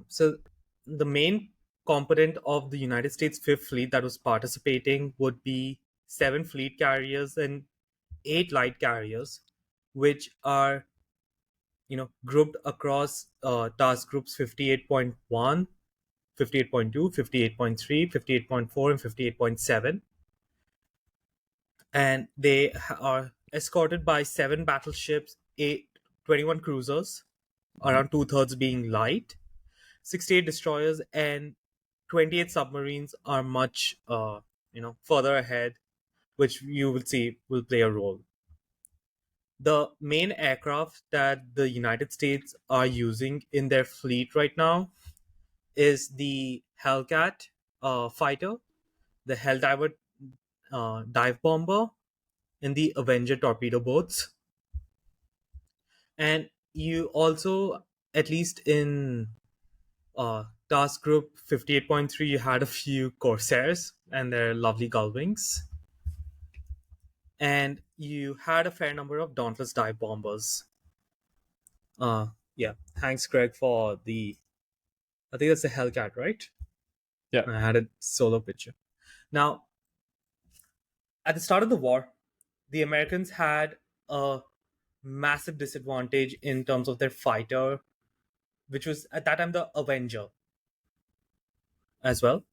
So the main component of the United States Fifth Fleet that was participating would be seven fleet carriers and eight light carriers, which are grouped across task groups 58.1, 58.2, 58.3, 58.4, and 58.7. And they are escorted by seven battleships, 21 cruisers, around two-thirds being light, 68 destroyers, and 28 submarines are much further ahead, which you will see will play a role. The main aircraft that the United States are using in their fleet right now is the Hellcat fighter, the Helldiver dive bomber, and the Avenger torpedo boats. And you also, at least in task group 58.3, you had a few Corsairs and their lovely gullwings. And you had a fair number of Dauntless dive bombers. Uh, yeah, thanks, Greg, for the. I think that's the Hellcat, right? Yeah. I had a solo picture. Now, at the start of the war, the Americans had a massive disadvantage in terms of their fighter, which was at that time the Avenger as well,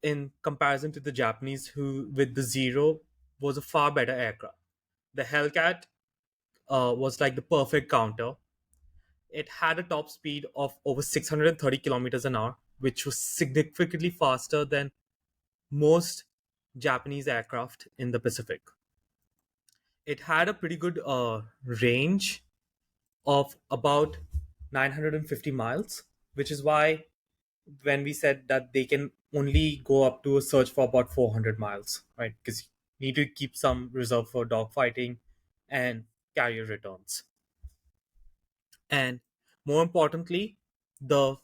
in comparison to the Japanese, who with the Zero was a far better aircraft. The Hellcat was like the perfect counter. It had a top speed of over 630 kilometers an hour, which was significantly faster than most Japanese aircraft in the Pacific. It had a pretty good range of about 950 miles, which is why when we said that they can only go up to a search for about 400 miles, right? Because you need to keep some reserve for dogfighting and carrier returns. And more importantly, the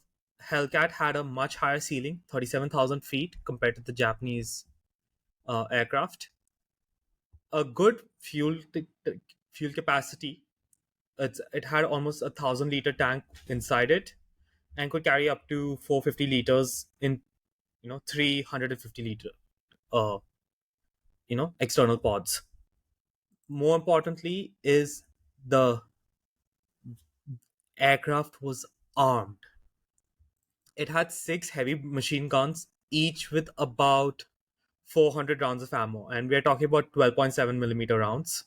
Hellcat had a much higher ceiling, 37,000 feet, compared to the Japanese aircraft. A good fuel capacity. It had almost 1,000 liter tank inside it, and could carry up to 450 liters in 350 liter uh external pods. More importantly is the aircraft was armed. It had six heavy machine guns, each with about 400 rounds of ammo, and we are talking about 12.7 millimeter rounds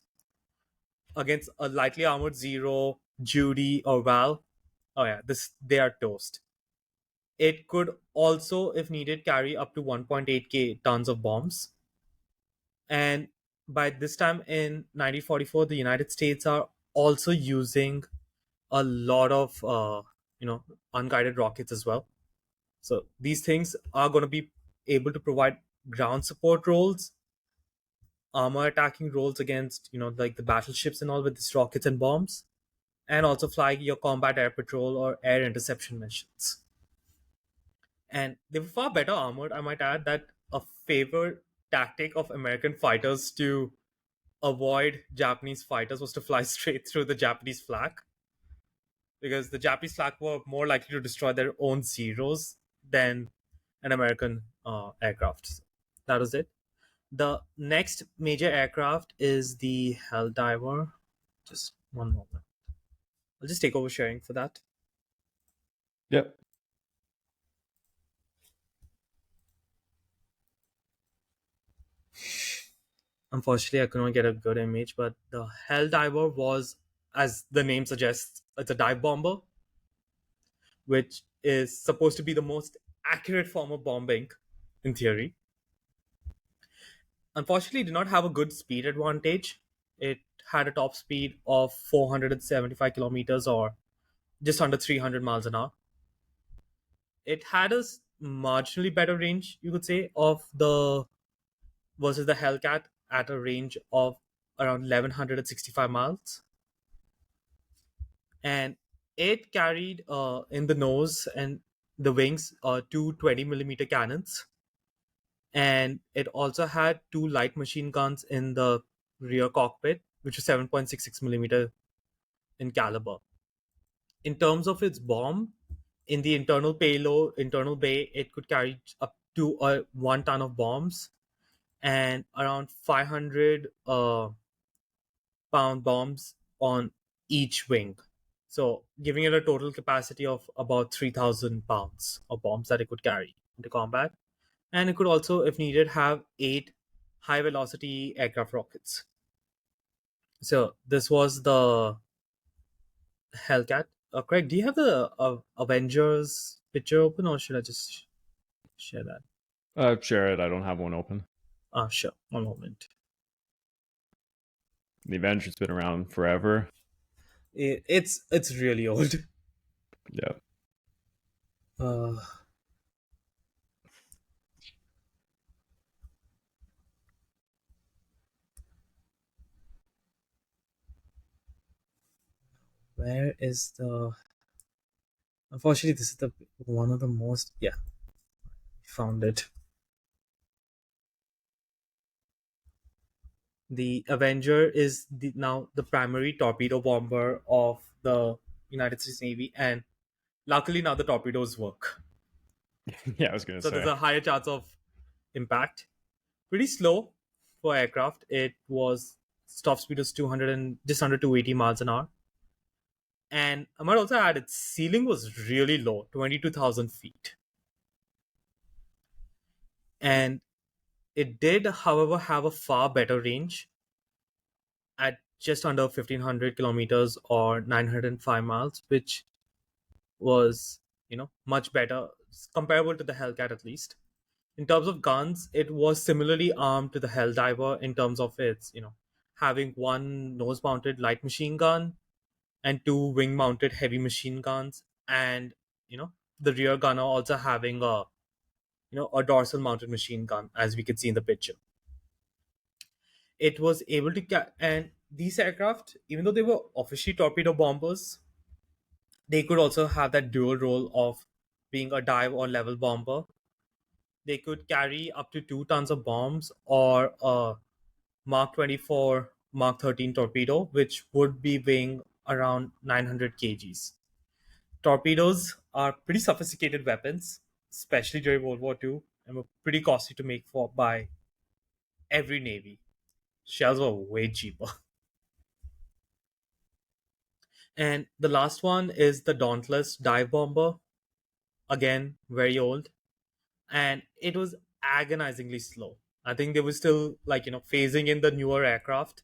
against a lightly armored Zero, Judy, or Val. Oh yeah, this they are toast. It could also, if needed, carry up to 1.8k tons of bombs. And by this time in 1944, the United States are also using a lot of unguided rockets as well. So these things are going to be able to provide ground support roles, armor attacking roles against like the battleships and all with these rockets and bombs, and also flying your combat air patrol or air interception missions. And they were far better armored, I might add. That a favored tactic of American fighters to avoid Japanese fighters was to fly straight through the Japanese flak, because the Japanese flak were more likely to destroy their own Zeros than an American aircraft. So that was it. The next major aircraft is the Helldiver. Just one moment. I'll just take over sharing for that. Yeah. Unfortunately, I couldn't get a good image, but the Helldiver was, as the name suggests, it's a dive bomber, which is supposed to be the most accurate form of bombing in theory. Unfortunately, it did not have a good speed advantage. It had a top speed of 475 kilometers, or just under 300 miles an hour. It had a marginally better range, you could say, of the versus the Hellcat at a range of around 1165 miles. And it carried in the nose and the wings two 20 millimeter cannons, and it also had two light machine guns in the rear cockpit, which was 7.66 millimeter in caliber. In terms of its bomb, In the internal bay, it could carry up to 1 ton of bombs and around 500 pound bombs on each wing. So, giving it a total capacity of about 3,000 pounds of bombs that it could carry into combat. And it could also, if needed, have 8 high velocity aircraft rockets. So, this was the Hellcat. Craig, do you have the Avengers picture open, or should I just share that? Share it. I don't have one open. Sure. One moment. The Avenger's been around forever. It's really old. Yeah. Uh, where is the? Unfortunately, this is the one of the most. Yeah, found it. The Avenger is now the primary torpedo bomber of the United States Navy, and luckily now the torpedoes work, Yeah, I was gonna so there's say. a higher chance of impact. Pretty slow for aircraft. It was top speed was 200 and just under 280 miles an hour. And I might also add its ceiling was really low, 22,000 feet. And it did, however, have a far better range at just under 1,500 kilometers or 905 miles, which was, much better, comparable to the Hellcat at least. In terms of guns, it was similarly armed to the Helldiver in terms of its, having one nose-mounted light machine gun and two wing-mounted heavy machine guns, and the rear gunner also having a dorsal-mounted machine gun, as we could see in the picture. It was able to and these aircraft, even though they were officially torpedo bombers, they could also have that dual role of being a dive or level bomber. They could carry up to 2 tons of bombs or a Mark 24, Mark 13 torpedo, which would be weighing around 900 kgs. Torpedoes are pretty sophisticated weapons, especially during World War II, and were pretty costly to make for by every navy. Shells were way cheaper. And the last one is the Dauntless dive bomber. Again, very old, and it was agonizingly slow. I think they were still phasing in the newer aircraft.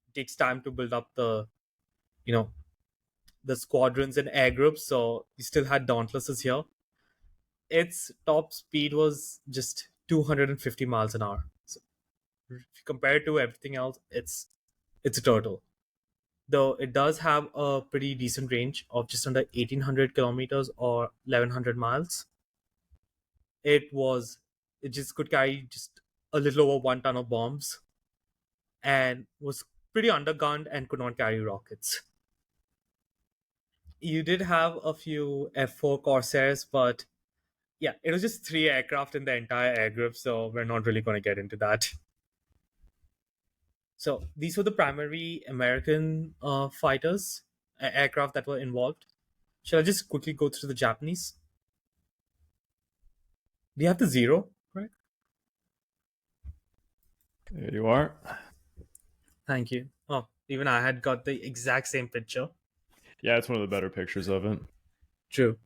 It takes time to build up you know the squadrons and air groups. So you still had Dauntlesses here. Its top speed was just 250 miles an hour. So if you compare it to everything else, it's a turtle. Though it does have a pretty decent range of just under 1,800 kilometers or 1,100 miles. It was it just could carry just a little over 1 ton of bombs and was pretty undergunned and could not carry rockets. You did have a few F4 Corsairs, but yeah, it was just 3 aircraft in the entire air group, so we're not really going to get into that. So these were the primary American fighters, aircraft that were involved. Shall I just quickly go through the Japanese? Do you have the zero, right? There you are. Thank you. Oh, even I had got the exact same picture. Yeah, it's one of the better pictures of it. True.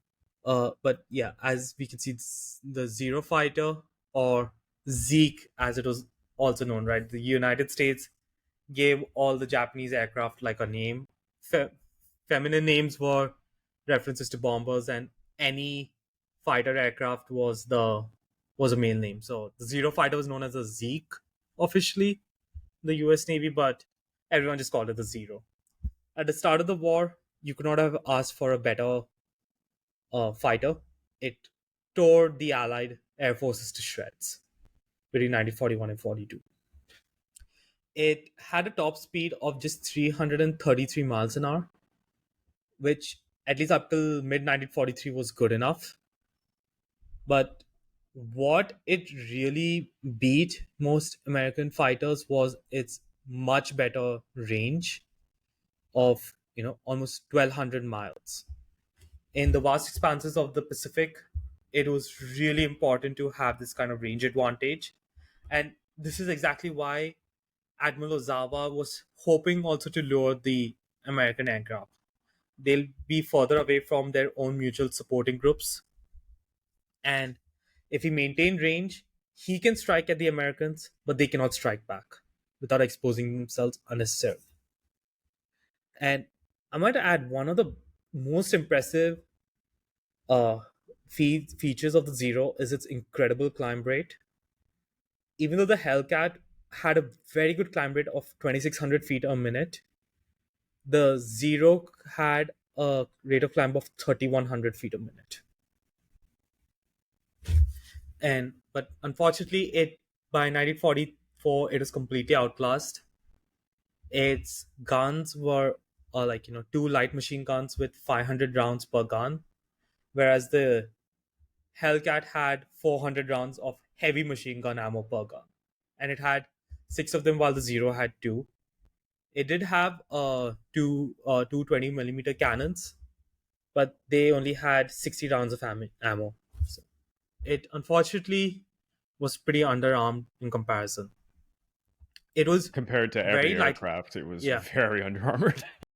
But yeah, as we can see, the Zero Fighter, or Zeke, as it was also known, right? The United States gave all the Japanese aircraft like a name. Feminine names were references to bombers, and any fighter aircraft was a male name. So the Zero Fighter was known as a Zeke officially, the U.S. Navy, but everyone just called it the Zero. At the start of the war, you could not have asked for a better fighter. It tore the Allied air forces to shreds between 1941 and 42. It had a top speed of just 333 miles an hour, which at least up till mid 1943 was good enough. But what it really beat most American fighters was its much better range of almost 1,200 miles. In the vast expanses of the Pacific, it was really important to have this kind of range advantage. And this is exactly why Admiral Ozawa was hoping also to lure the American aircraft. They'll be further away from their own mutual supporting groups. And if he maintained range, he can strike at the Americans, but they cannot strike back without exposing themselves unnecessarily. And I might add one of the most impressive uh, features of the Zero is its incredible climb rate. Even though the Hellcat had a very good climb rate of 2,600 feet a minute, the Zero had a rate of climb of 3,100 feet a minute. And but unfortunately, it by 1944 it was completely outclassed. Its guns were two light machine guns with 500 rounds per gun, whereas the Hellcat had 400 rounds of heavy machine gun ammo per gun, and it had six of them, while the Zero had two. It did have two 20 millimeter cannons, but they only had 60 rounds of ammo. So it unfortunately was pretty underarmed in comparison. It was Compared to every very light. aircraft, it was Yeah, very under armored.